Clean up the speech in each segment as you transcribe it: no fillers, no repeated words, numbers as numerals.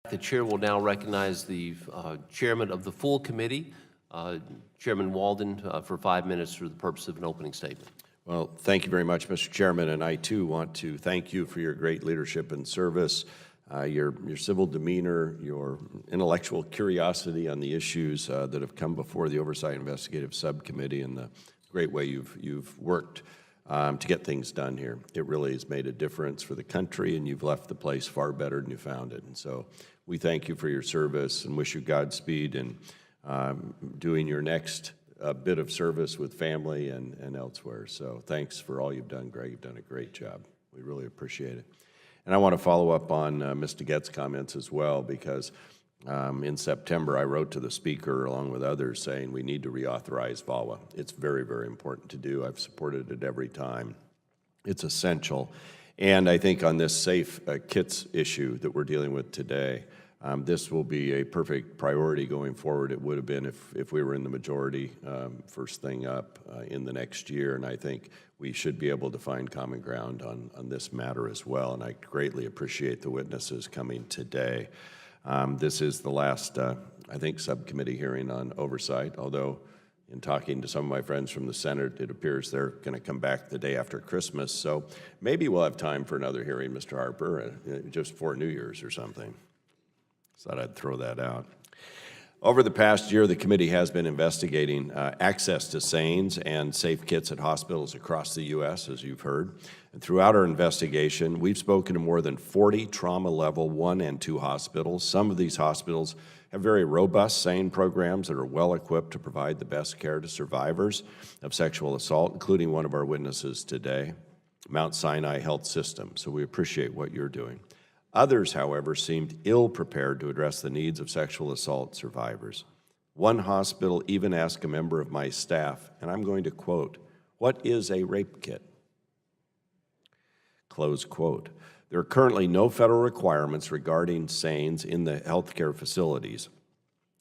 The chair will now recognize the chairman of the full committee, Chairman Wyden, for 5 minutes for the purpose of an opening statement. Well, thank you very much, Mr. Chairman, and I too want to thank you for your great leadership and service, your civil demeanor, your intellectual curiosity on the issues that have come before the Oversight Investigative Subcommittee, and the great way you've worked to get things done here. It really has made a difference for the country, and you've left the place far better than you found it. And so we thank you for your service and wish you Godspeed in doing your next bit of service with family and elsewhere. So thanks for all you've done, Greg. You've done a great job. We really appreciate it. And I want to follow up on Mr. Gett's comments as well, because in September, I wrote to the Speaker, along with others, saying we need to reauthorize VAWA. It's very, very important to do. I've supported it every time. It's essential. And I think on this safe kits issue that we're dealing with today, this will be a perfect priority going forward. It would have been if we were in the majority first thing up in the next year. And I think we should be able to find common ground on this matter as well. And I greatly appreciate the witnesses coming today. This is the last, I think, subcommittee hearing on oversight, although in talking to some of my friends from the Senate, it appears they're going to come back the day after Christmas. So maybe we'll have time for another hearing, Mr. Harper, just before New Year's or something. Thought I'd throw that out. Over the past year, the committee has been investigating access to SANES and safe kits at hospitals across the U.S., as you've heard. And throughout our investigation, we've spoken to more than 40 trauma level 1 and 2 hospitals. Some of these hospitals have very robust SANE programs that are well equipped to provide the best care to survivors of sexual assault, including one of our witnesses today, Mount Sinai Health System. So we appreciate what you're doing. Others, however, seemed ill-prepared to address the needs of sexual assault survivors. One hospital even asked a member of my staff, and I'm going to quote, "What is a rape kit?" Close quote. There are currently no federal requirements regarding SANES in the healthcare facilities.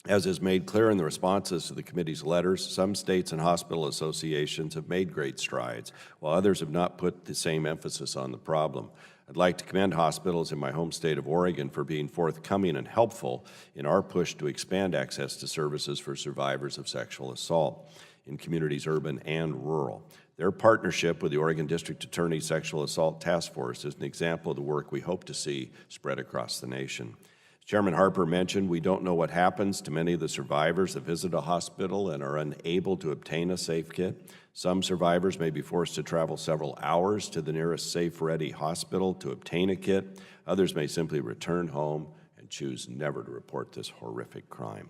As is made clear in the responses to the committee's letters, some states and hospital associations have made great strides, while others have not put the same emphasis on the problem. I'd like to commend hospitals in my home state of Oregon for being forthcoming and helpful in our push to expand access to services for survivors of sexual assault in communities urban and rural. Their partnership with the Oregon District Attorney's Sexual Assault Task Force is an example of the work we hope to see spread across the nation. As Chairman Harper mentioned, we don't know what happens to many of the survivors that visit a hospital and are unable to obtain a safe kit. Some survivors may be forced to travel several hours to the nearest safe-ready hospital to obtain a kit. Others may simply return home and choose never to report this horrific crime.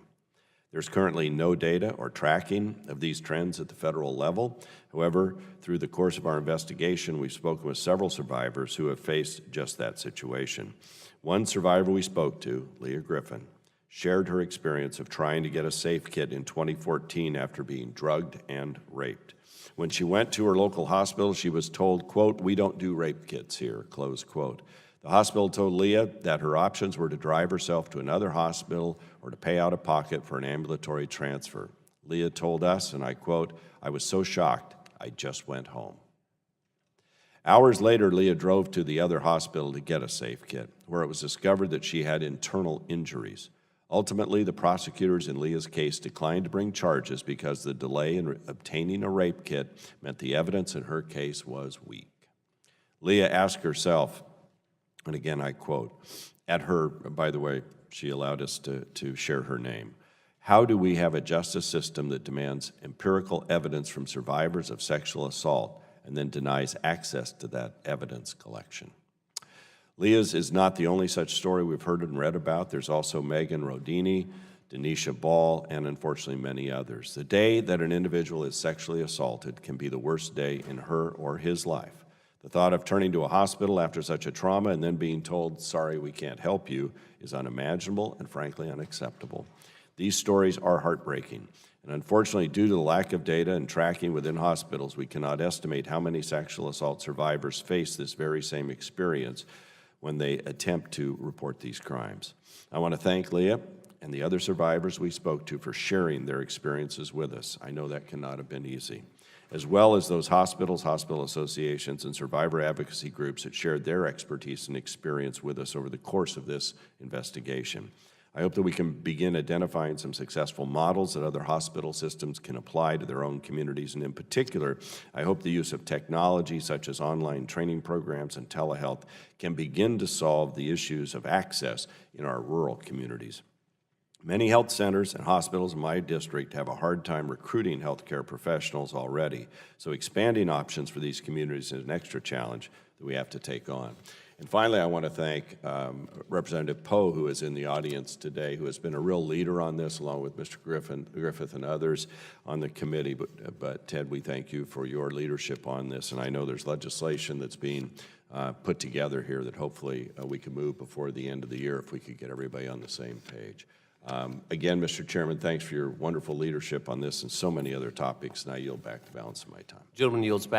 There's currently no data or tracking of these trends at the federal level. However, through the course of our investigation, we've spoken with several survivors who have faced just that situation. One survivor we spoke to, Leah Griffin, shared her experience of trying to get a safe kit in 2014 after being drugged and raped. When she went to her local hospital, she was told, quote, "We don't do rape kits here," close quote. The hospital told Leah that her options were to drive herself to another hospital or to pay out of pocket for an ambulatory transfer. Leah told us, and I quote, "I was so shocked, I just went home." Hours later, Leah drove to the other hospital to get a safe kit, where it was discovered that she had internal injuries. Ultimately, the prosecutors in Leah's case declined to bring charges because the delay in obtaining a rape kit meant the evidence in her case was weak. Leah asked herself, and again I quote, at her, by the way, she allowed us to share her name, "How do we have a justice system that demands empirical evidence from survivors of sexual assault and then denies access to that evidence collection?" Leah's is not the only such story we've heard and read about. There's also Megan Rodini, Denisha Ball, and unfortunately many others. The day that an individual is sexually assaulted can be the worst day in her or his life. The thought of turning to a hospital after such a trauma and then being told, "Sorry, we can't help you," is unimaginable and frankly unacceptable. These stories are heartbreaking. And unfortunately, due to the lack of data and tracking within hospitals, we cannot estimate how many sexual assault survivors face this very same experience when they attempt to report these crimes. I want to thank Leah and the other survivors we spoke to for sharing their experiences with us. I know that cannot have been easy. as well as those hospitals, hospital associations, and survivor advocacy groups that shared their expertise and experience with us over the course of this investigation. I hope that we can begin identifying some successful models that other hospital systems can apply to their own communities, and in particular, I hope the use of technology such as online training programs and telehealth can begin to solve the issues of access in our rural communities. Many health centers and hospitals in my district have a hard time recruiting healthcare professionals already, so expanding options for these communities is an extra challenge that we have to take on. And finally, I want to thank Representative Poe, who is in the audience today, who has been a real leader on this, along with Mr. Griffith and others on the committee. But Ted, we thank you for your leadership on this, and I know there's legislation that's being put together here that hopefully we can move before the end of the year if we could get everybody on the same page. Again, Mr. Chairman, thanks for your wonderful leadership on this and so many other topics, and I yield back the balance of my time. Gentleman yields back.